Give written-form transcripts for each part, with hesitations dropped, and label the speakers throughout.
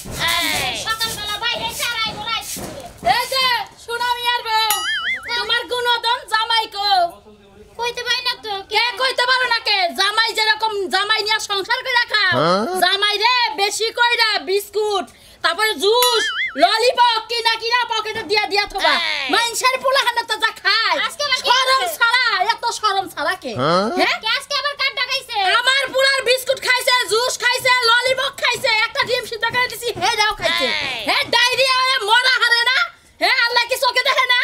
Speaker 1: সকালবেলা বাইরে চারাই বলাই এই যে শোনো মিয়ার বউ তোমার গুণধন জামাই কো কইতে পাই না তো কে কইতে পারো না কে জামাই যেরকম জামাই নিয়া সংসার করে রাখা জামাই রে বেশি কইরা বিস্কুট তারপরে জুস ললিপপ কিনা কিনা পকেটে দিয়া থবা মাইনসার পোলা হানাতে যা খায় শরম ছাড়া এত শরম ছাড়া কে হ্যাঁ কে আজকে আবার কাট ডাকাইছে আমার পোলার বিস্কুট খাইছে জুস খাইছে ললিপপ খাইছে একটা ডিম সিদ্ধ করে দিছি হেডাও খাইছে হ্যাঁ ডায়রিয়া হয়ে মরা হারে না হ্যাঁ আল্লাহ কি চোখে দেখে না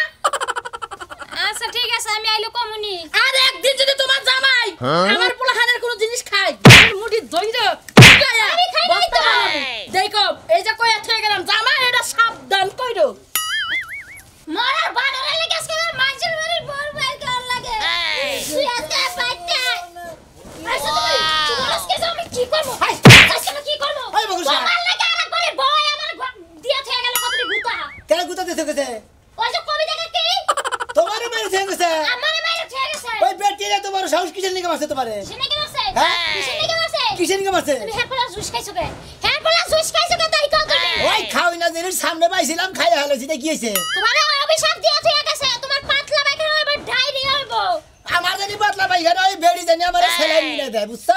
Speaker 1: আচ্ছা ঠিক আছে আমি আইলো কমুনি আর একদিন যদি তোমার জামাই আমার পোলা হানের কোনো জিনিস খায় মুড়ি দইরা আমি খাই নাই তো দেখো এই যে কইয়া থেকে গেলাম জামাই এটা সাবধান কইরো মরার বানরে লাগে আজকে আমার মাছের বাড়ির বড় ভাই কেমন লাগে তুই আজকে বাইতে আচ্ছা তুমি আজকে আমি কি করব আজকে আমি কি করব আমার লাগে আরেকবারে বয় আমার দিয়া থেকে গেল কতটি গুতা
Speaker 2: কেন গুতা দিতে গেছে
Speaker 1: ওই যে কবিতা কি
Speaker 2: তোমারে মেরে থেকে গেছে
Speaker 1: আমারে মেরে থেকে গেছে
Speaker 2: ওই বেটিরা তোমার সাহস কিসের নিকে মারছে তোমারে
Speaker 1: কিসের নিকে মারছে
Speaker 2: কিসের
Speaker 1: নিকে মারছে
Speaker 2: কিসের নিকে মারছে
Speaker 1: তুমি হেরপলা জুস খাইছো কে হেরপলা জুস খাইছো কে তাই কল তুমি
Speaker 2: ওই খাওই না দিনের সামনে পাইছিলাম খাইয়া হলো সেটা কি হইছে
Speaker 1: তোমার অভিশাপ দিয়া থেকে গেছে তোমার পাতলা পায়খানা হবে ডায়রিয়া হবে
Speaker 2: আমার জানি পাতলা পায়খানা ওই বেড়ি জানি আমার সেলাই মিলে দেয় বুঝছো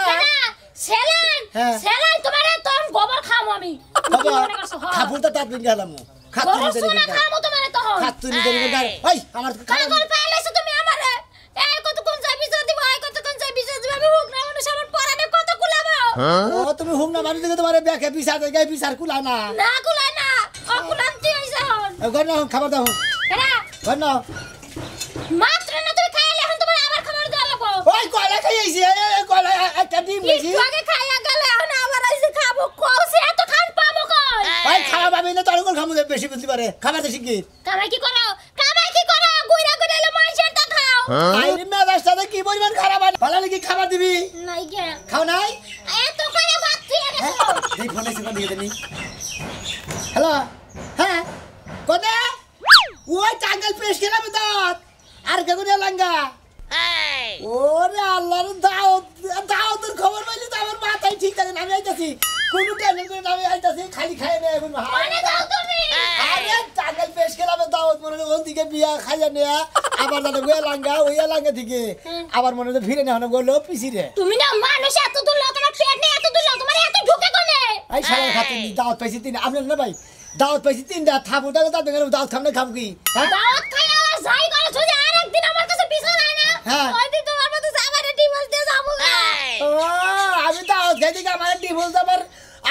Speaker 1: সেলাই তোমারে তোর গোবর খামু আমি
Speaker 2: খাবো তো তাত বিন গেলাম
Speaker 1: গোবর সোনা খামু তোমারে তো
Speaker 2: খাতুনি দেরি করে ওই আমার
Speaker 1: পাগল পাইলেছো তুমি আমারে এই কত কোন যাই বিচার দিব এই কত কোন যাই বিচার দিব আমি হুক না মানুষ আমার পরানে কত কুলাবো
Speaker 2: ও তুমি হুক না মানুষ দেখে তোমারে ব্যাকে বিচার দেয় গায় বিচার কুলা না
Speaker 1: না কুলা না ও কুলান্তি হইছে হন
Speaker 2: গর না খাবার দাও
Speaker 1: কেনা
Speaker 2: গর না
Speaker 1: মাত্র না তুমি খাইলে এখন তোমার আবার খাবার দেওয়া লাগবো
Speaker 2: ওই কয়লা খাইছি কয়লা একটা ডিম খাইছি
Speaker 1: আগে খাইয়া গেলে এখন আবার আইছে খাবো কোসে এত খান পাবো কই
Speaker 2: ভাই খাওয়া পাবি না তোর কোন খামু বেশি বুঝতে পারে খাবার দেশি কি
Speaker 1: কামাই কি করো গুইরা গুইরা এলো মাইছের তা খাও
Speaker 2: আইরে মেজাজটা কি পরিমাণ খারাপ আর ভালো লাগি খাবার দিবি
Speaker 1: নাই গে
Speaker 2: খাও নাই
Speaker 1: এত করে ভাত খেয়ে গেছো
Speaker 2: এই ফোনে সুগা দিয়ে দেনি হ্যালো হ্যাঁ কোনে ওই টাঙ্গাল পেশ খেলাম দাঁত আর কে করে লাঙ্গা ওরে আল্লাহর দাওতের খবর পাইলি তো আমার মাথায় ঠিক থাকে না আমি আইতাছি কোন টেনশন করে না আমি আইতাছি খালি খাই না এখন
Speaker 1: মানে দাও তুমি
Speaker 2: আরে টাঙ্গাল পেশ খেলাম দাওত মনে ওন দিকে বিয়া খাইয়া নেয়া আবার দাদা ওই লাঙ্গা থেকে আবার মনে ফিরে নেওয়া গেলো পিছিরে
Speaker 1: তুমি না মানুষ এত দূর তোমার পেট নেই এত দূর তোমার এত ঢুকে কোনে
Speaker 2: এই শালা খাতে দাওত পাইছি তিন আপনার না ভাই দাওত পাইছি তিনটা থামু দাও দাওত খাম না খাম কি
Speaker 1: দাওত খাই আর যাই করে যদি আরেকদিন আমার কাছে পিছন আয় না ওই দিন তোমার মতো আমারে ডিভোর্স দিয়ে যাবো না
Speaker 2: ও আমি দাওত খাই দিকে আমার ডিভোর্স আবার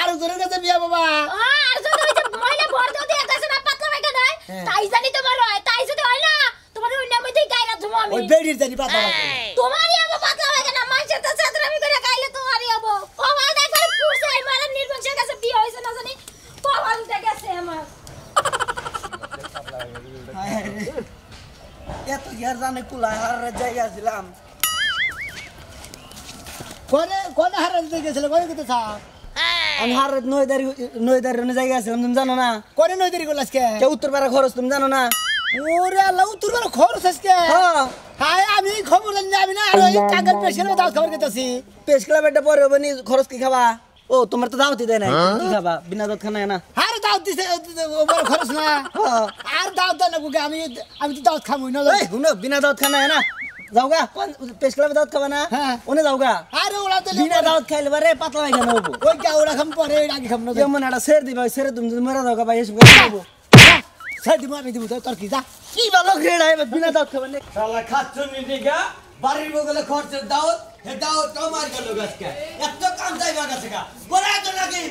Speaker 2: আর জনের কাছে বিয়া বাবা
Speaker 1: আর যদি ওই যে মহিলা ভর্তি হতে আছে না পাতলা পাইকা দেয় তাই জানি তোমার হয় তাই যদি হয় না তোমার ওই নামইতেই গায়রা তুমি আমি
Speaker 2: ওই বেড়ির জানি পাতলা
Speaker 1: তোমারই আবার পাতলা পাইকা না মাইছে তো ছাত্রামি করে গাইলে তোমারই হবো কমাল দেখার পুরসাই মারা নির্বংশের কাছে বিয়ে হইছে না জানি কমাল দেখাছে আমার
Speaker 3: এত ইয়ার জানে কুলা হার জায়গা ছিলাম
Speaker 2: কোনে হারান গেছিল কোনে কত ছা
Speaker 3: আমি হার নয়দারি জায়গা ছিলাম তুমি জানো না
Speaker 2: কোনে নই দেরি করলাস কে
Speaker 3: কে উত্তরপাড়া খরচ তুমি জানো না
Speaker 2: ওরে আল্লাহ তোর বড় খরচ আজকে হায় আমি খবর জানি আমি না আর ওই টাঙ্গাল পেশ খেলে দাওত খবর কইতাছি
Speaker 3: পেশ ক্লাব একটা পরে হবে নি খরচ কি খাবা ও তোমার তো দাওয়াতই দেয় না কি খাবা বিনা দাওয়াত খানা না
Speaker 2: আরে দাওত দিছে বড় খরচ না আর দাওত না গুগে আমি তো দাওত খামুই না
Speaker 3: এই শুনো বিনা দাওয়াত খানা না যাওগা পেশ ক্লাবে দাওয়াত খাবা না ওনে যাওগা
Speaker 2: আরে ওরা তো
Speaker 3: বিনা দাওয়াত খাইলে বারে পাতলা পায়খানা হবো
Speaker 2: ওই কে ওরা খাম পরে আগে খাম না
Speaker 3: যেমন একটা সের দিবা সেরে তুমি যদি মরা যাওগা ভাই এসব খাবো
Speaker 2: সাই দিমু আমি দিমু তোর কি যা
Speaker 3: কি ভালো গ্রেড আইবে বিনা দাওয়াত খাবা না
Speaker 4: শালা খাচ্ছুন নিদিগা বাড়ির বগলে খরচের দাওত হে দাওত কমার গেল গাছকে এত কাম যাইবা গাছে গা বড় এত নাকি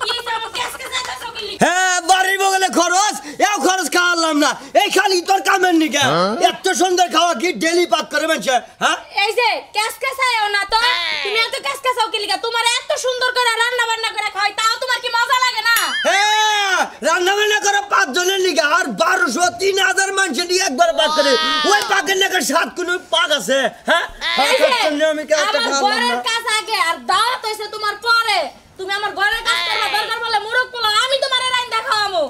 Speaker 1: কি সব কেসকে যাইতা সকিলি
Speaker 4: হ্যাঁ বাড়ির বগলে খরচ এও খরচ খাওয়ালাম না এই খালি তোর কামের নিকা এত সুন্দর খাওয়া কি ডেলি পাক করে মানছে হ্যাঁ
Speaker 1: এই যে কেসকে চাইও না তো তুমি এত কেসকে চাও কি লিগা তোমার এত সুন্দর করে রান্না বান্না করে খাওয়াই তাও তোমার কি মজা লাগে না
Speaker 4: হ্যাঁ রান্না বান্না করে 5 জনের নিকা আর 1200 3000 মানুষ নিয়ে একবার পাক করে ওই পাকের নাকি 7 কোন পাক আছে হ্যাঁ
Speaker 1: আমার ঘরের কাজ আগে আর দাওয়াত হইছে তোমার পরে তুমি আমার ঘরের কাজ করবা দরকার বলে মুরগ পোলা আমি তোমারে রাইন দেখাবো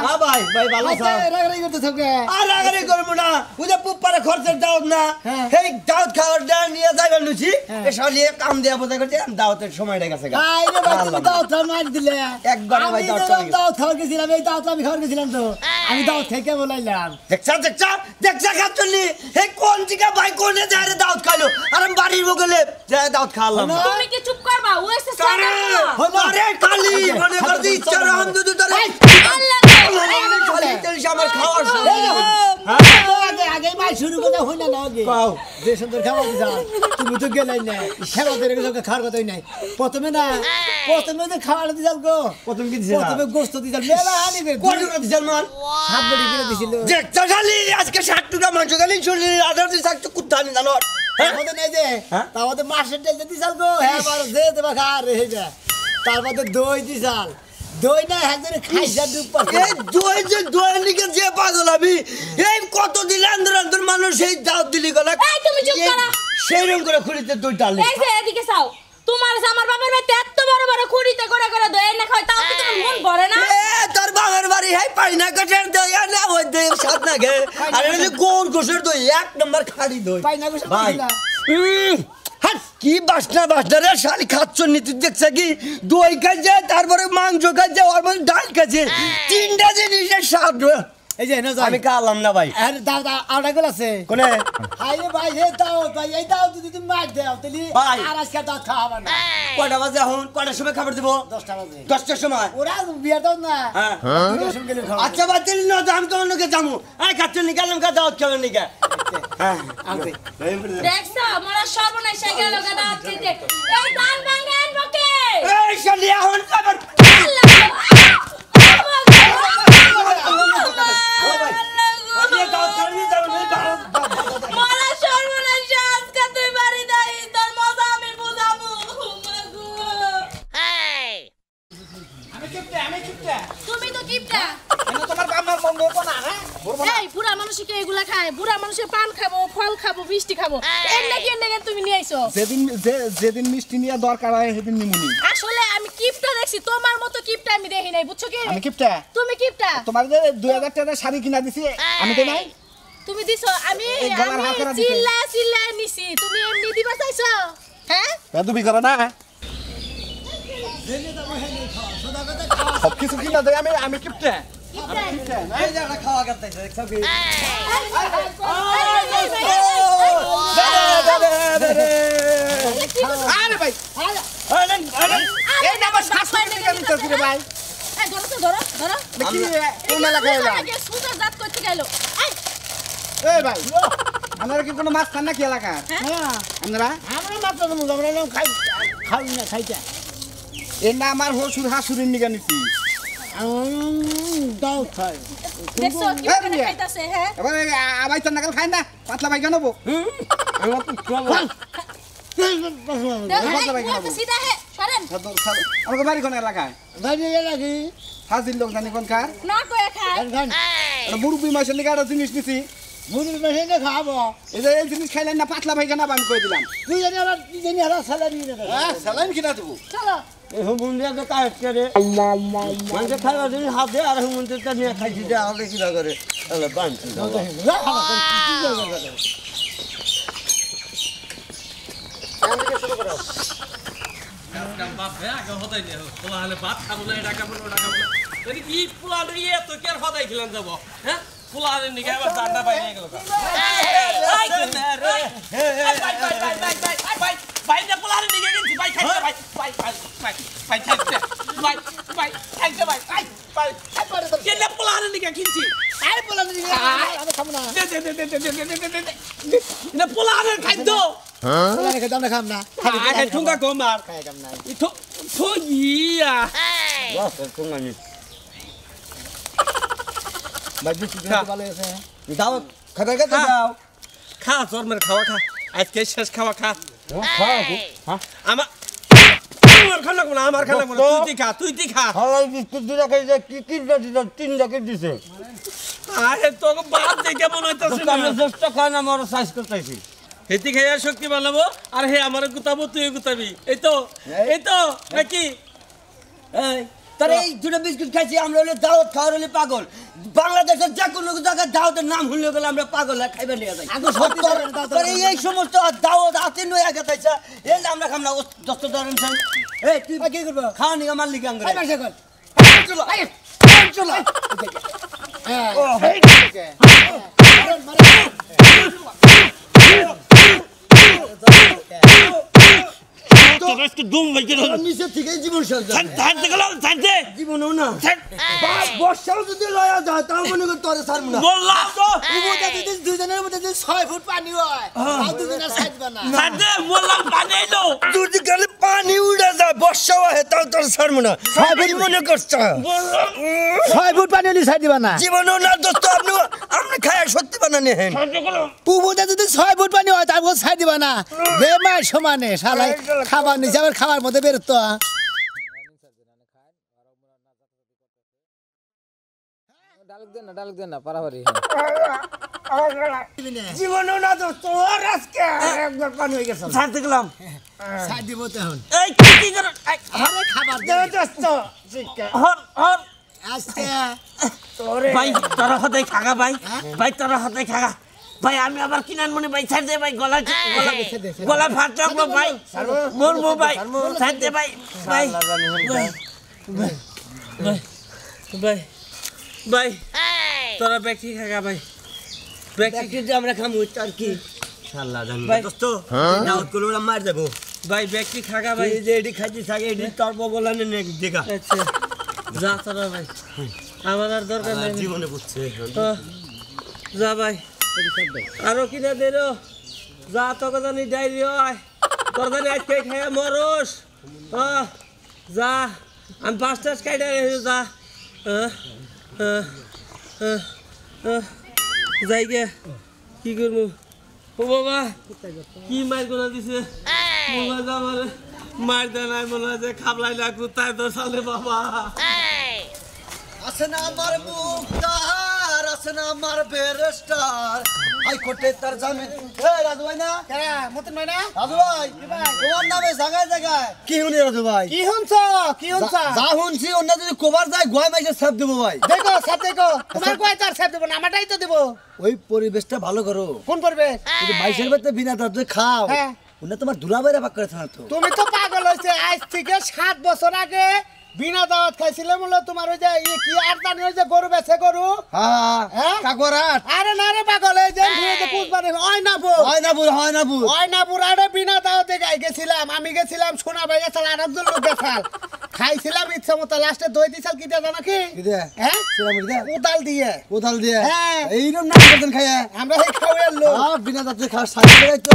Speaker 4: বাবা ভাই ভাই ভালো আছো
Speaker 2: রাগারাগি করতে থাকবে
Speaker 4: আর আগে করব না ওই যে পুপারে খরচের দাওয়াত না
Speaker 2: হ্যাঁ।
Speaker 4: এই দাওয়াত খাওয়ার দা নিয়ে যাইবেন লুচি এ শালিয়ে কাম দেয়া বোঝা করতে দাওয়াতের সময়টা গেছে গা
Speaker 2: আই রে ভাই তুমি দাও থাম মার দিলে
Speaker 4: একবারে ভাই দাওয়াত
Speaker 2: আমি
Speaker 4: খাওয়া
Speaker 2: দাও খাওয়া গেছিলাম এই দাও আমি খাওয়া গেছিলাম তো আমি দাও থেকে বলাইলাম
Speaker 4: দেখছা খাচ্ছলি এই কোন জিগা ভাই কোনে যায় রে দাওয়াত খাইলো আর আমি বাড়ির বগলে যায় দাওয়াত খাওয়ালাম
Speaker 1: তুমি কি চুপ করবা ওইসে
Speaker 4: কারে আরে কালি মনে করদি ইচ্ছা রাম দুদু ধরে
Speaker 1: আল্লাহ
Speaker 4: খালি তেল আমার খাওয়ার
Speaker 2: আগে আগে মাই শুরু করতে হই না না আগে
Speaker 4: কাও
Speaker 2: যে সুন্দর খাওয়া দিছা তুমি তো গেলাই না খেলা ধরে গেছো খাওয়ার কথাই নাই প্রথমে তো খাওয়ার দিছাল গো
Speaker 4: প্রথম কি দিছে
Speaker 2: প্রথমে গোস্ত দিছাল মেলা হানি করে
Speaker 4: কোন করে দিছাল মান
Speaker 2: হাত বড়ি করে দিছিল
Speaker 4: দেখছা খালি আজকে 60 টাকা মাংস খালি চলি আদার দিছ একটু কুত্তা নি জানো
Speaker 2: আমাদের নেই যে আমাদের মাসের তেল দিছাল গো হ্যাঁ বার দে দেবা খা রে যা তারপরে দই দিছাল দই না একজনে খাইছা ডুব পাছে
Speaker 4: এই দই লিগে যে পাগল আমি এই কত দিন আন্দর মানুষ এই দাও দিলি গলা
Speaker 1: এই তুমি চুপ করো
Speaker 4: সেই রকম করে খুলিতে দই ডালে
Speaker 1: এই যে এদিকে চাও তোমার আমার বাবার বাড়িতে এত বড় বড় খুঁড়িতে করে দই না খায় তাও কি তোমার মন ভরে না
Speaker 4: এ তোর বাবার বাড়ি হাই পাই না কাটের দই না ওই দই সাত না গে আর এই গোল গোসের দই এক নাম্বার খাড়ি দই
Speaker 2: পাই না গোসে
Speaker 4: ভাই
Speaker 2: দিলা
Speaker 4: হাট কি বাসনা রে শালি খাচ্ছ নীতি দেখছে কি দই খাইছে তারপরে মাংস খাইছে আর মানে ডাল খাইছে তিনটা জিনিসের স্বাদ
Speaker 2: এই যে না
Speaker 4: আমি খাওয়ালাম না ভাই
Speaker 2: আরে দাও দাও আড়া গেল আছে
Speaker 4: কোনে
Speaker 2: হাই রে ভাই হে দাও ভাই এই দাও যদি তুমি মার দাও তাহলে
Speaker 4: ভাই।
Speaker 2: আর আজকে দাও খাওয়াবা না
Speaker 4: কয়টা বাজে এখন কয়টার সময় খাবার দেবো
Speaker 2: 10টা বাজে
Speaker 4: 10টার সময়
Speaker 2: ওরা বিয়ে দাও না
Speaker 4: হ্যাঁ
Speaker 2: দুটোর সময় গেলে খাওয়া
Speaker 4: আচ্ছা বাদ দিলি না তো আমি তো অন্যকে যাবো এই খাচ্ছেন নি গেলাম কা দাওয়াত খাবেন নি কা হ্যাঁ
Speaker 2: আছে
Speaker 1: দেখছো মোরা সর্বনাশ হয়ে গেল গাদা আজকে এই দান ভাঙেন বকে
Speaker 4: এই শালি এখন খাবার আমি দাওয়াত খাবি যাবেন
Speaker 1: মোরা সর্বনাশ আজকে তুই বাড়ি দাই তোর মজা আমি বুঝাবো তুমি তো কিপটা এই বুড়া মানুষ কি এগুলা খায় বুড়া মানুষে পান খাবো ফল খাবো মিষ্টি খাবো এর নাকি তুমি নিয়ে আইছো
Speaker 5: যেদিন মিষ্টি নিয়ে দরকার হয় সেদিন নিমুনি
Speaker 1: আসলে আমি কিপটা দেখছি তোমার মতো কিপটা আমি দেখি নাই বুঝছো কি
Speaker 5: আমি কিপটা
Speaker 1: তুমি কিপটা
Speaker 5: তোমার যে 2000 টাকা শাড়ি কিনা দিছি আমি তো নাই
Speaker 1: তুমি দিছো আমি
Speaker 5: এই গলার হাত করা দিছো।
Speaker 1: চিল্লা নিছি তুমি এমনি দিবা চাইছো হ্যাঁ
Speaker 5: তুমি করো না সব কিছু কিনা দেয় আমি কিপটা
Speaker 4: এই যে খাওয়া করতেছে দেখছো কি
Speaker 5: আরে ভাই
Speaker 4: এই না বাস
Speaker 5: রে ভাই
Speaker 1: এই ধরো তো ধরো
Speaker 5: দেখি কোন এলাকায় এলাম
Speaker 1: আগে সুন্দর জাত করতে গেল এই
Speaker 5: এই ভাই আপনারা কি কোনো মাছ খান না কি এলাকার আপনারা
Speaker 2: আমরা মাত্র আমরা খাই না খাইতে
Speaker 5: এর না আমার হসুর হাসুরের নিগা নিছি
Speaker 2: দাও খাই
Speaker 1: দেখছো কি
Speaker 5: এই
Speaker 1: করে
Speaker 5: মিয়া।
Speaker 1: খাইতাছে হ্যাঁ
Speaker 5: এবার আবাই তো নাগাল খাই না পাতলা ভাই কেনবো
Speaker 1: সিধা হে সরেন
Speaker 5: আমাকে বাড়ি কোন এলাকায়
Speaker 2: দাঁড়িয়ে লাগি
Speaker 5: হাজির লোক জানি কোন কার
Speaker 1: না কয়ে খায়
Speaker 2: খান
Speaker 5: মুরব্বী মাসের নিগা একটা জিনিস নিছি
Speaker 2: মুড়ি মেশিনে খাবো
Speaker 5: এই যে এই জিনিস খাইলেন না পাতলা ভাই কেন আমি কই দিলাম
Speaker 2: তুই জানি আর স্যালারি নে
Speaker 5: সালাম কিনা দেবো
Speaker 1: চলো
Speaker 4: এই হুমুন্দিয়া তো কাজ করে মানে খাওয়া দিন হাতে আর হুমুন্দিয়া নিয়ে খাইছি যে আলে কি না করে তাহলে বানছি
Speaker 2: আই বলা দিই আমি খাবো না
Speaker 6: খাদ্য
Speaker 2: বলা রেখে দাও না খাম না
Speaker 6: আগে ঠুঙ্গা কমার
Speaker 2: খাই কাম নাই
Speaker 6: ইয়া
Speaker 2: বাজি চিকেন ভালো আছে
Speaker 4: দাও খাবার খেতে দাও
Speaker 6: খা তোর মেরে খাওয়া খা আজকে শেষ খাওয়া খা আমার আমার খাওয়া লাগবো না আমার খাওয়া লাগবো না তুই খা
Speaker 4: হালাই বিস্কুট দুটা খাইছে কি কিনটা দিল তিনটা কে দিছে
Speaker 6: আরে তোকে বাদ দেখে মনে হইতাছে না
Speaker 4: আমি চেষ্টা খাই না আমার সাইজ করতেছি
Speaker 6: হেতি খাইয়া শক্তি বানাবো আর হে আমার গুতাবো তুই গুতাবি এই তো নাকি
Speaker 4: এই তোর এই দুটো বিস্কুট খাইছি আমরা হলে দাওয়াত খাওয়ার হলে পাগল বাংলাদেশের যে কোনো জায়গায় দাওয়াতের নাম শুনলে গেলে আমরা পাগল হয়ে খাইবে নিয়ে যাই এই সমস্ত দাওয়াত আতে নয়া গেছে এই যে আমরা খামনা দস্ত ধরেন এই তুই কি করবো খাওয়া নিগা মার লিগা আঙ্গুরে
Speaker 2: চলো চলো
Speaker 6: তোর আজকে দুম ভাইকে
Speaker 4: নিচে থেকে জীবন সাজা
Speaker 6: ছাড়তে গেলাম ছাড়তে
Speaker 4: জীবনও না বর্ষাও যদি লয়া যায় তাও মনে কর তোরে ছাড়বো না
Speaker 6: বললাম তো
Speaker 2: দুজনের মধ্যে 6 ফুট পানি হয় আর দুজনের সাজবে না
Speaker 6: ছাড়তে বললাম পানি এলো
Speaker 4: যদি গেলে পানি উড়ে যায় বর্ষাও হয় তাও তোর ছাড়বো না সবাই মনে করছ
Speaker 2: 6 ফুট পানি হলে সাজ দিবা না
Speaker 4: জীবনও না দোস্ত আপনি খায় সত্যি বানানি হেন
Speaker 2: পুবুতে যদি 6 ফুট পানি হয় তারপর সাজ দিবা না বেমার সমানে শালাই খাবার নিছে আবার খাবার মধ্যে বেরোতো
Speaker 5: ডালক দেন না পারাপারি
Speaker 4: জীবনও না দোস্ত ওর আজকে একবার পানি হয়ে গেছে
Speaker 6: ছাড়তে গেলাম
Speaker 2: সাজ দিব তখন
Speaker 6: এই কি করো
Speaker 2: আরে খাবার দে
Speaker 4: দোস্ত
Speaker 6: হর হর
Speaker 2: আস্তে
Speaker 6: ভাই তোর হাতে খাগা ভাই ভাই তোর হাতে খাগা ভাই আমি আবার কিনান মনে ভাই ছাড় দে ভাই গলা ফাট রাখবো ভাই মরবো ভাই ছাড় দে ভাই ভাই ভাই ভাই তোরা ব্যক্তি খাগা ভাই ব্যক্তি
Speaker 4: যদি আমরা খামু আর কি শালা জানি দোস্ত দাওয়াত করলে ওরা মার দেবো
Speaker 6: ভাই ব্যক্তি খাগা ভাই
Speaker 4: এই যে এডি খাইছি থাকে এডি তোর বগলানে নে দেখা
Speaker 6: আচ্ছা যা তোরা ভাই আমার আর দরকার নেই
Speaker 4: জীবনে বুঝছে
Speaker 6: যা ভাই আরো কিনা দে রো যা তোকে জানি ডাইরি হয় তোর জানি আজকে খেয়ে মরস যা আমি 5টা খাইটা রেখে যা যাই গে কি করবো ও বাবা কি মার গোনা দিছে বাবা যা আমার মার দে নাই মনে হয় যে খাবলাই না কুত্তায় তো সালে বাবা
Speaker 4: আছে না আমার মুক্তার আছে না আমার বেরেস্টার হাইকোর্টে তার জামিন রাজু ভাই না
Speaker 2: মতন ভাই না
Speaker 4: রাজু ভাই তোমার নামে জায়গায় জায়গায় কি শুনি রাজু ভাই
Speaker 2: কি হনছ
Speaker 4: যা শুনছি অন্য যদি কোবার যায় গোয়া মাইসে ছাপ দেবো ভাই
Speaker 2: দেখো সাথে দেখো তোমার কয় তার সাথে দেব না আমারটাই তো দেব
Speaker 4: ওই পরিবেশটা ভালো করো
Speaker 2: কোন করবে
Speaker 4: যদি মাইসের বাড়িতে বিনা দাঁতে খাও
Speaker 2: হ্যাঁ।
Speaker 4: ওনা তোমার দুলাভাইরা পাক করে থাকতো
Speaker 2: তুমি তো পাগল হইছে আজ থেকে 7 বছর আগে বিনা দাওয়াত খাইছিলে বলে তোমার ওই যে কি আর জানি ওই যে গরু বেছে গরু
Speaker 4: হ্যাঁ
Speaker 2: হ্যাঁ
Speaker 4: কাকরাট
Speaker 2: আরে না রে পাগল এই যে কুচবারে হয় না বউ
Speaker 4: হয় না বুড়
Speaker 2: হয় না বুড়ারে বিনা দাওয়াতে গেছিলাম আমি গেছিলাম সোনা ভাই গেছাল আরেকজন লোক গেছাল খাইছিলাম ইচ্ছা মতো লাস্টে দই দিছাল কি দেয় জানো কি
Speaker 4: কি দে
Speaker 2: হ্যাঁ
Speaker 4: সিরামির দে
Speaker 2: কোদাল দিয়ে
Speaker 4: কোদাল দিয়ে
Speaker 2: হ্যাঁ।
Speaker 4: এইরকম না করতেন খাইয়া
Speaker 2: আমরা এই খাওয়ার লোক
Speaker 4: বিনা দাঁতে খাওয়া সাইকেল তো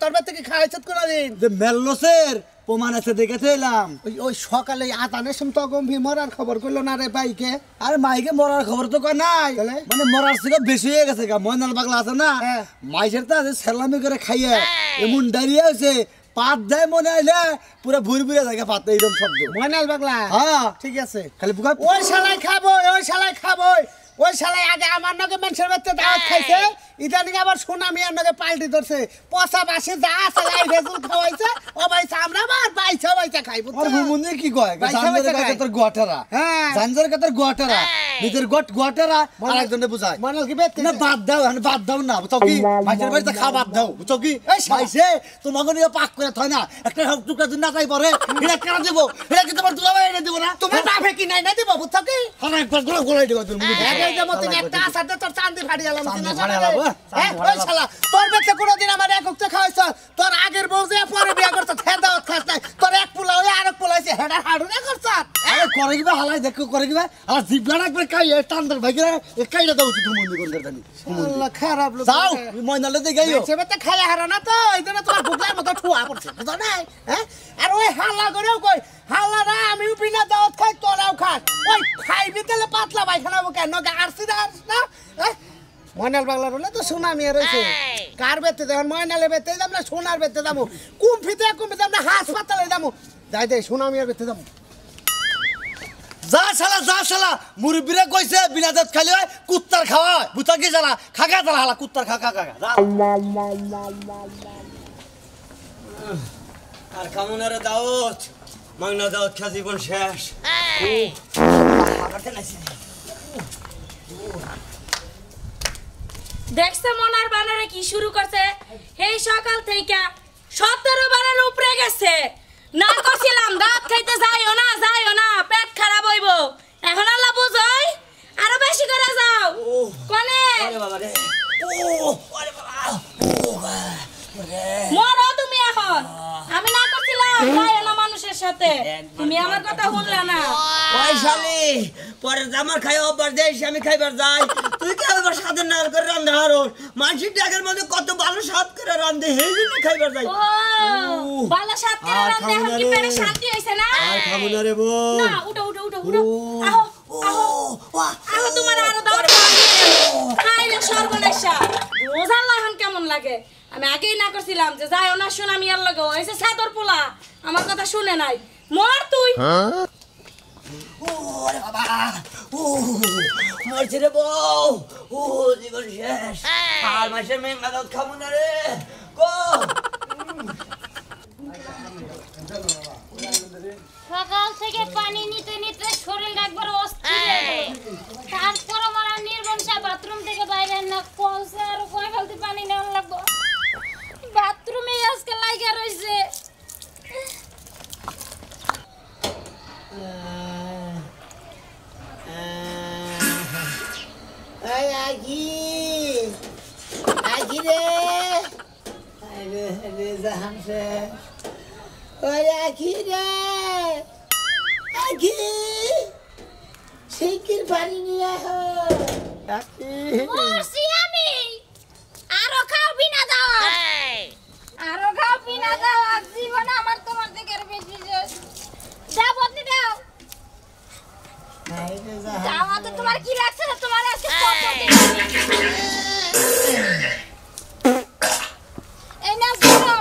Speaker 2: তোর বাড়ি থেকে খাওয়াইছ কোনদিন
Speaker 4: যে মেললসের প্রমাণ আছে দেখেছে এলাম
Speaker 2: ওই সকালে আতানের সময় তো গম্ভীর মরার খবর করলো না রে ভাইকে
Speaker 4: আর মাইকে মরার খবর তো কয় নাই
Speaker 2: তাহলে?
Speaker 4: মানে মরার থেকে বেশি হয়ে গেছে গা ময়নাল পাগলা আছে না
Speaker 2: হ্যাঁ।
Speaker 4: মাইসের তো আছে সেলামি করে খাইয়ে এমন ডায়রিয়া হয়েছে পাত দেয় মনে আইলে পুরো ভুরি ভুরে জায়গা পাত এইরকম শব্দ
Speaker 2: ময়নাল পাগলা
Speaker 4: হ্যাঁ
Speaker 2: ঠিক আছে
Speaker 4: খালি বুকা
Speaker 2: ওই শালাই খাবো ওই শালাই আগে আমার নগে মানুষের বাচ্চা দাওয়াত খাইছে ইদানিং আবার সোনা মিয়ার নগে পাল্টি ধরছে পচা বাসে যা শালাই ভেজুল খাওয়াইছে ও ভাইছে আমরা আবার বাইছা খাইবো
Speaker 4: আর হুমুনে কি কয় জানজারের কাছে তোর গোয়াটারা
Speaker 2: হ্যাঁ।
Speaker 4: জানজারের কাছে গোয়াটারা নিজের গোয়াটারা আর একজনে বুঝায়
Speaker 2: ময়নাল কি বেত
Speaker 4: না বাদ দাও না বুঝছো কি মাইসের বাড়িতে খাওয়া বাদ দাও বুঝছো কি মাইসে তোমাকে নিয়ে পাক করে থয় না একটা সব টুকরা দিন না তাই পরে এটা কেন দেবো এটা কি তোমার দুলাভাই এনে দেবো না
Speaker 2: তোমার বাপে কি নাই না দিব বুঝছো কি
Speaker 4: আর একবার গোলাই দেবো তুমি
Speaker 2: এই যে মত একটা আসাতে তোর চাঁদি ফাড়ি গেলাম
Speaker 4: চাঁদি ফাড়ি গেলাম,
Speaker 2: হ্যাঁ ওই শালা তোর বেতে কোনদিন আমার এক উক্ত খাওয়াইছ তোর আগের বউ যে পরে বিয়া করছ দাওয়াত খাস নাই তোর এক পোলা হই আরেক পোলা হইছে হেডা হাড়ু না করছ
Speaker 4: আরে করে কিবা হালাই দেখো করে কিবা আর জিবলা একবার কাই টান্দার ভাইগরা কাইটা দাও তুমি মন্দির করে জানি
Speaker 2: আল্লাহ খারাপ লোক
Speaker 4: যাও ময়নালে দে গাইও
Speaker 2: সে বেতে খাইয়া হারা না তো এইজন্য তোমার বুকলার মতো ঠুয়া পড়ছে বুঝছ না হ্যাঁ আর ওই হাল্লা করেও কই হাল্লা না আমিও বিনা দাওয়াত খাই তোরাও খাস ওই খাইবি তেলে পাতলা পায়খানা কেন আরসি না ময়নাল বাংলার হলে তো সোনা মিয়া রয়েছে কার বেতে যাবেন ময়নালে বেতে যাম না সোনার বেতে যাবো কুমফিতে যাম না হাসপাতালে যাবো যাই দে সোনা মিয়ার বেতে যাবো
Speaker 4: যা শালা মুরব্বিরা কইছে বিনা দাঁত খালি হয় কুত্তার খাওয়া বুঝা কি জানা খাগা জানা হালা কুত্তার খা যা আর কামনারে দাওত মাংনা দাওত খা জীবন শেষ
Speaker 1: দেখছে মনার বানরে কি শুরু করছে এই সকাল থেকে 17 বারের উপরে গেছে না করছিলাম দাঁত খাইতে যাইও না পেট খারাপ হইব এখন আল্লাহ বুঝাই আরো বেশি করে যাও কোনে
Speaker 4: আরে বাবা রে আরে বাবা
Speaker 1: মরো তুমি এখন আমি না করছিলাম যাইও না মানুষের সাথে তুমি আমার কথা শুনলা না
Speaker 4: ওই শালি পরে আমার খাই অভ্যাস দেশ আমি খাইবার যাই তুই কি আবার সাথে নাল করে রান্ধা হারো মানসিক ডাকের মধ্যে কত ভালো স্বাদ করে রান্ধে সেই জন্য খাইবার যাই
Speaker 1: ও বালা সাত করে রাতে এখন কি পেটে শান্তি হইছে না
Speaker 4: আর খাবো না রে বউ
Speaker 1: না উঠো আহো আহো তোমার আরো দাও খাই রে সর্বনাশা রোজা লাহান কেমন লাগে আমি আগেই না করছিলাম যে যাইও না শুন আমি আর লাগে হইছে সাদর পোলা আমার কথা শুনে নাই মর তুই
Speaker 4: ওরে বাবা মরছে রে বউ জীবন শেষ আর মাসে মেঘনা দুধ খাবো না রে গো
Speaker 7: সকাল থেকে পানি নিতে নিতে শরীর একবার অস্থির তারপর আমার নির্বংশা বাথরুম থেকে বাইরে না কলসে আর কয় ফেলতে পানি নেওয়া লাগবো বাথরুমে আজকে লাগা রইছে
Speaker 2: আগে রে আরে জাহান শেষ ওরে আখি রে আখি শিকির পানি নিয়ে আখি
Speaker 7: মরছি আমি আরো খাও বিনা দাও জীবন আমার তোমার থেকে আর বেশি দাও বদলি দাও দাও তো তোমার কি লাগছে না তোমার আজকে কত এই না করো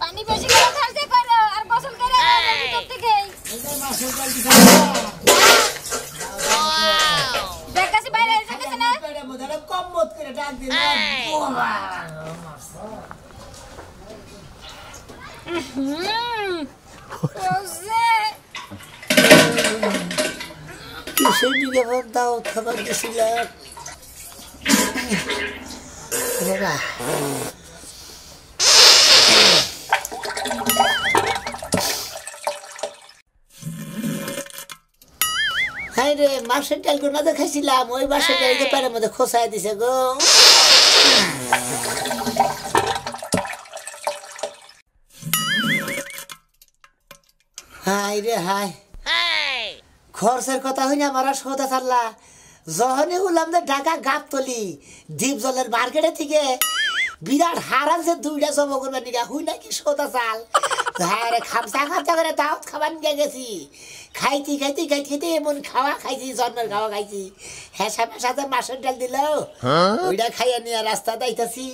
Speaker 7: পানি বেশি করে খাইতে করো আর গোসল করে ভিতর থেকে দেখাছি বাইরে এসে গেছে না
Speaker 2: কম মত করে ডাক দিলাম কিসের দিকে দাও খাবার দিয়েছিলাম হাই রে মাছের ডাল গুলো দেখাইছিলাম ওই মাছের ডাল পাড়ের মধ্যে খোসায় দিছে গো হাই রে হাই খরচের কথা হই না আমার সদা চাল্লা যখনই উলাম যে ঢাকা গাবতলি দ্বীপ জলের মার্কেটে থেকে বিরাট হারাম যে দুইটা জব করবার নিকা হুই নাকি সদা চাল হ্যাঁ রে খামসা করে দাওয়াত খাবার নিয়ে গেছি খাইতে এমন খাওয়া খাইছি জন্মের খাওয়া খাইছি হ্যাঁ সাথে মাছের ডাল দিল ওইটা খাইয়া নিয়ে রাস্তা যাইতাছি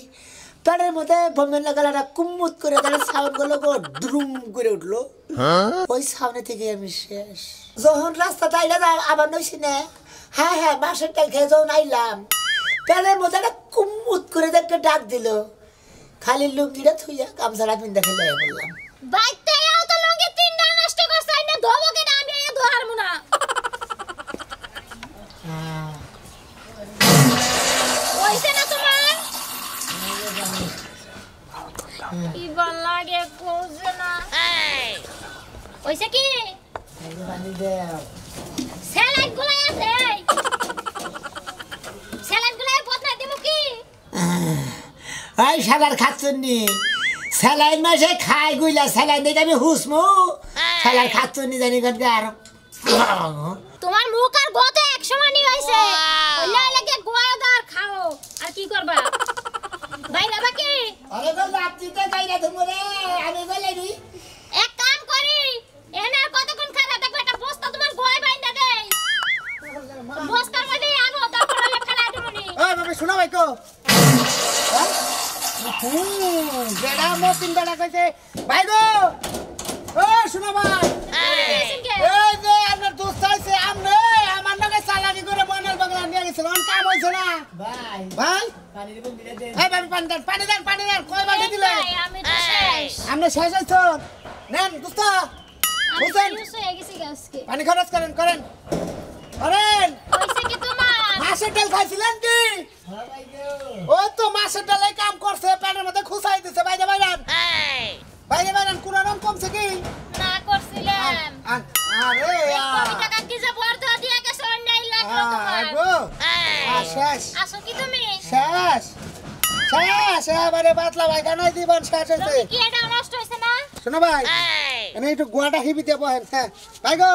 Speaker 2: পেটের মধ্যে বোমের লাগালাটা কুম্মুত করে তাহলে সাউন্ড গুলো দ্রুম করে উঠলো ওই সামনে থেকে আমি শেষ যখন রাস্তা তাইলা আবার নইছি না হ্যাঁ মাছের ডাল খেয়ে যখন আইলাম পেটের মধ্যে একটা কুম্মুত করে একটা ডাক দিল খালি লুঙ্গিটা থুইয়া গামছাটা পিন্দা খেলে বললাম
Speaker 7: বাইতে আও তো লঙ্গে তিনটা নষ্ট করছাই না ধোবকে না আমি এই ধোয়ার মুনা ওইছে না তোমার কি ভাল লাগে কোজে না ওইছে কি
Speaker 2: পানি দাও
Speaker 7: স্যালাড গুলো আছে স্যালাড গুলো বদলা দিমু কি
Speaker 2: এই সালার খাচ্ছনি স্যালাইন মাসে খাই গুইলা স্যালাইন দেখে আমি হুসমু স্যালার খাচ্ছনি জানি গনকে আর
Speaker 7: তোমার মুখ আর গত এক সমানই হইছে ওইলা লাগে গোয়াদার খাও আর কি করবা বাইরে বাকি
Speaker 2: আরে গো রাত্রিতে গাইরা তোমরে আমি গলাই নি
Speaker 7: এক কাম করি এনে আর কতক্ষণ খারা দেখো একটা বস্তা তোমার গোয় বাইন্দা দেই বস্তার মধ্যে আনো তারপর হলে ফেলা দিমুনি
Speaker 5: ওই বাবা শোনা ভাই কো বেড়া মতিন বেড়া কইছে ভাই গো ও শোনা ভাই এই যে আপনার দোস্ত আইছে আমনে আমার নামে চালানি করে বনাল বাংলা নিয়ে গেছে কোন কাম হইছে না
Speaker 2: ভাই
Speaker 5: ভাই
Speaker 2: পানি দিবেন দিলে দে
Speaker 5: এই ভাই পানি দেন কয় বালতি দিলে
Speaker 7: আমি তো শেষ
Speaker 5: আমনে শেষ হইছো নেন দোস্ত
Speaker 7: আমি
Speaker 5: বুঝছেন
Speaker 7: শেষ হয়ে গেছি আজকে
Speaker 5: পানি খরচ করেন
Speaker 7: হইছে কি তোমার
Speaker 5: মাছের ডাল খাইছিলেন কি ও তো মাছের ডালে কাম করছে পেটের মধ্যে খুসাই দিছে বাইরে বাইরান বাইরে বাইরান কোন রকম কমছে কি
Speaker 7: না করছিলাম
Speaker 5: আরে
Speaker 7: কোটি টাকা কি যে বর্ধ দিয়ে গেছে অন্যায় লাগলো তোমার
Speaker 5: গো শেষ
Speaker 7: আসো কি তুমি
Speaker 5: শেষ শেষ এবারে বাতলা ভাই কেন দিবেন শেষ হয়েছে
Speaker 7: তুমি কি এটা নষ্ট হইছে না
Speaker 5: শোনো ভাই এনে একটু গোয়াটা হিবিতে বহেন হ্যাঁ ভাই গো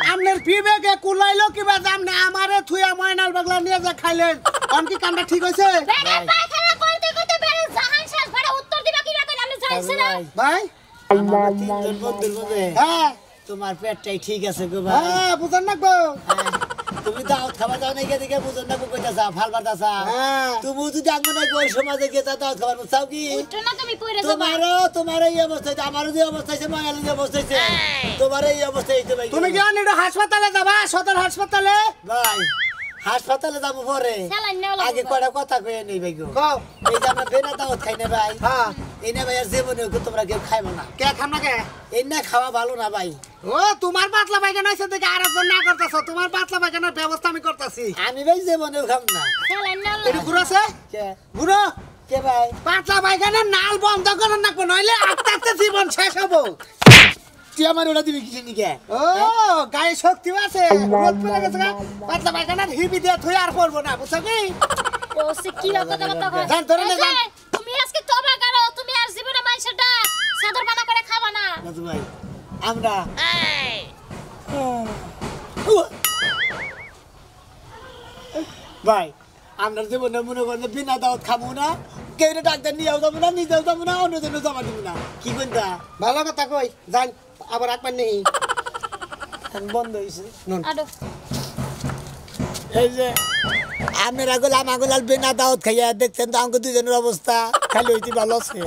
Speaker 5: আমনের বিবেকে কুলাইলো কিবা আমনে আমারে থুয়া ময়নাল বাগলা নিয়ে যা খাইলেন কোন কি কামটা ঠিক হইছে
Speaker 7: বেড়ে পায়খানা করতে করতে বেড়ে জাহান শেষ বেড়ে উত্তর দিবা কি লাগে আমি জানছি না
Speaker 5: ভাই
Speaker 2: আমার তিনজন বন্ধুর মধ্যে
Speaker 5: হ্যাঁ
Speaker 2: তোমার পেটটাই ঠিক আছে গো ভাই
Speaker 5: হ্যাঁ বুঝন না গো
Speaker 2: তুমি দাওয়াত খাওয়া যাও নাকি এদিকে বুঝন না কইতাছা ভাল বাতাছা
Speaker 5: হ্যাঁ
Speaker 2: তুমি যদি আঙ্গুন নাই ওই সমাজে গিয়ে দাওয়াত খাবার চাও কি
Speaker 7: উঠো না তুমি কইরে যাবা
Speaker 2: তোমার এই অবস্থা হইছে আমারও যে অবস্থা হইছে মঙ্গলের যে অবস্থা হইছে তোমার এই অবস্থা হইছে ভাই
Speaker 5: তুমি কি অনিডো হাসপাতালে যাবা সদর হাসপাতালে
Speaker 2: ভাই হাসপাতালে যাবো পরে
Speaker 7: চালান নেওয়া
Speaker 2: আগে কয়টা কথা কয়ে নেই ভাই গো
Speaker 5: কও
Speaker 2: এই যে আমরা বেনা দাওয়াত খাই না ভাই
Speaker 5: হ্যাঁ
Speaker 2: এই না ভাই আর জীবনে তোমরা কেউ খাইবো না
Speaker 5: কে খাম না কে
Speaker 2: এই না খাওয়া ভালো না ভাই
Speaker 5: ও তোমার পাতলা পায়খানা হইছে দেখে আরেকজন না করতেছো তোমার পাতলা পায়খানার ব্যবস্থা আমি করতেছি
Speaker 2: আমি ভাই জীবনেও খাম না
Speaker 7: চালান নেওয়া
Speaker 5: এটি গুড় আছে
Speaker 2: কে
Speaker 5: গুড়ো
Speaker 2: কে ভাই
Speaker 5: পাতলা পায়খানার নাল বন্ধ করেন না নইলে আস্তে আস্তে জীবন শেষ হবো
Speaker 2: তুই আমার ওটা দিবি কিসের নিকে
Speaker 5: ও গায়ে শক্তি আছে রোদ পড়ে গেছে গা। পাতলা পায়খানার হিবি দিয়ে থুই আর পড়বো না বুঝছো কি
Speaker 7: ও সে কি কথা কথা কয়
Speaker 5: যান, ধরে নে, যান।
Speaker 7: এই যে, তুমি আজকে তবা করো তুমি আর জীবনে মানুষটা সাদর বানা করে খাবা না
Speaker 2: রাজু ভাই আমরা ভাই আমরা জীবনে মনে করেন যে বিনা দাওয়াত খাবো না কেউ ডাক্তার নিয়েও যাবো না নিজেও যাবো না অন্য জন্য জমা দিব না কি কোনটা
Speaker 5: ভালো কথা কই যান আবার একবার নেই
Speaker 2: বন্ধ হয়েছে
Speaker 7: আডো
Speaker 2: এই যে আপনারা গোলাম আগুলাল বিনা দাওয়াত খাইয়া দেখছেন তো আমাকে দুজনের অবস্থা খালি হইতে ভালো আছে